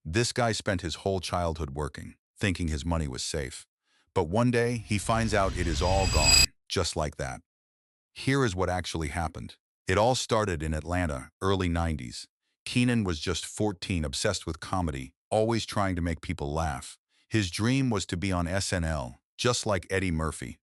This guy spent his whole childhood working, thinking his money was safe. But one day, he finds out it is all gone, just like that. Here is what actually happened. It all started in Atlanta, early 90s. Kenan was just 14, obsessed with comedy, always trying to make people laugh. His dream was to be on SNL, just like Eddie Murphy.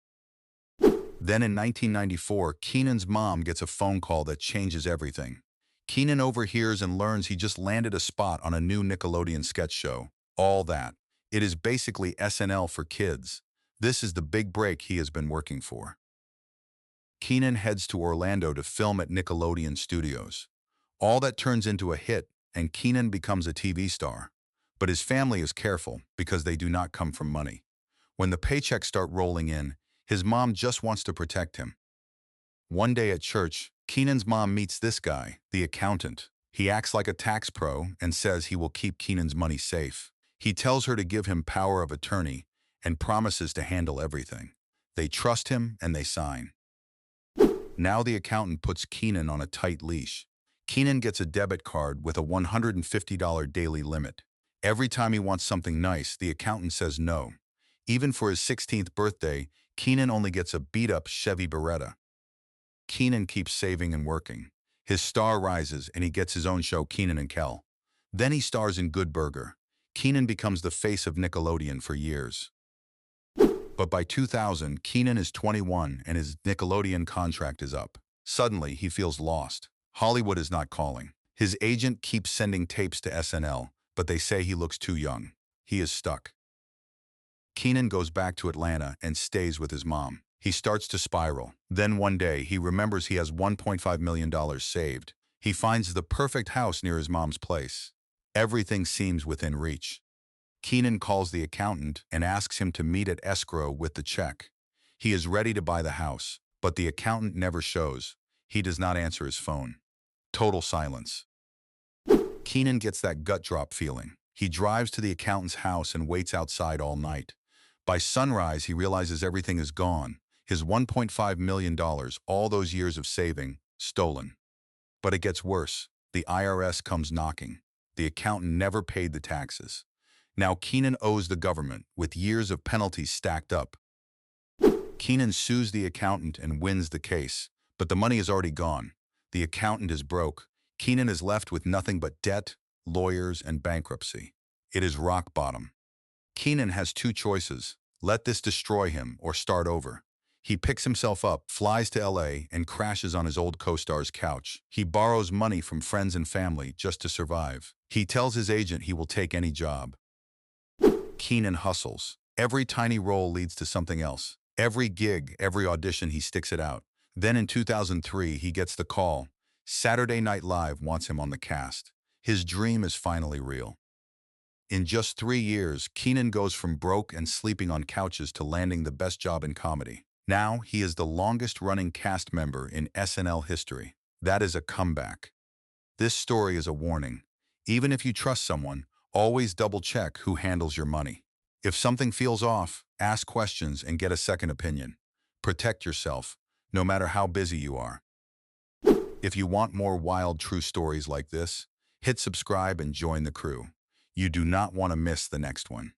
Then in 1994, Kenan's mom gets a phone call that changes everything. Kenan overhears and learns he just landed a spot on a new Nickelodeon sketch show. All that. It is basically SNL for kids. This is the big break he has been working for. Kenan heads to Orlando to film at Nickelodeon Studios. All that turns into a hit, and Kenan becomes a TV star. But his family is careful because they do not come from money. When the paychecks start rolling in, his mom just wants to protect him. One day at church, Kenan's mom meets this guy, the accountant. He acts like a tax pro and says he will keep Kenan's money safe. He tells her to give him power of attorney and promises to handle everything. They trust him and they sign. Now the accountant puts Kenan on a tight leash. Kenan gets a debit card with a $150 daily limit. Every time he wants something nice, the accountant says no. Even for his 16th birthday, Kenan only gets a beat-up Chevy Beretta. Kenan keeps saving and working. His star rises and he gets his own show, Kenan and Kel. Then he stars in Good Burger. Kenan becomes the face of Nickelodeon for years. But by 2000, Kenan is 21 and his Nickelodeon contract is up. Suddenly, he feels lost. Hollywood is not calling. His agent keeps sending tapes to SNL, but they say he looks too young. He is stuck. Kenan goes back to Atlanta and stays with his mom. He starts to spiral. Then one day, he remembers he has $1.5 million saved. He finds the perfect house near his mom's place. Everything seems within reach. Kenan calls the accountant and asks him to meet at escrow with the check. He is ready to buy the house, but the accountant never shows. He does not answer his phone. Total silence. Kenan gets that gut drop feeling. He drives to the accountant's house and waits outside all night. By sunrise, he realizes everything is gone. His $1.5 million, all those years of saving, stolen. But it gets worse. The IRS comes knocking. The accountant never paid the taxes. Now Kenan owes the government, with years of penalties stacked up. Kenan sues the accountant and wins the case, but the money is already gone. The accountant is broke. Kenan is left with nothing but debt, lawyers, and bankruptcy. It is rock bottom. Kenan has two choices: let this destroy him or start over. He picks himself up, flies to LA, and crashes on his old co-star's couch. He borrows money from friends and family just to survive. He tells his agent he will take any job. Kenan hustles. Every tiny role leads to something else. Every gig, every audition, he sticks it out. Then in 2003, he gets the call. Saturday Night Live wants him on the cast. His dream is finally real. In just 3 years, Kenan goes from broke and sleeping on couches to landing the best job in comedy. Now, he is the longest-running cast member in SNL history. That is a comeback. This story is a warning. Even if you trust someone, always double-check who handles your money. If something feels off, ask questions and get a second opinion. Protect yourself, no matter how busy you are. If you want more wild true stories like this, hit subscribe and join the crew. You do not want to miss the next one.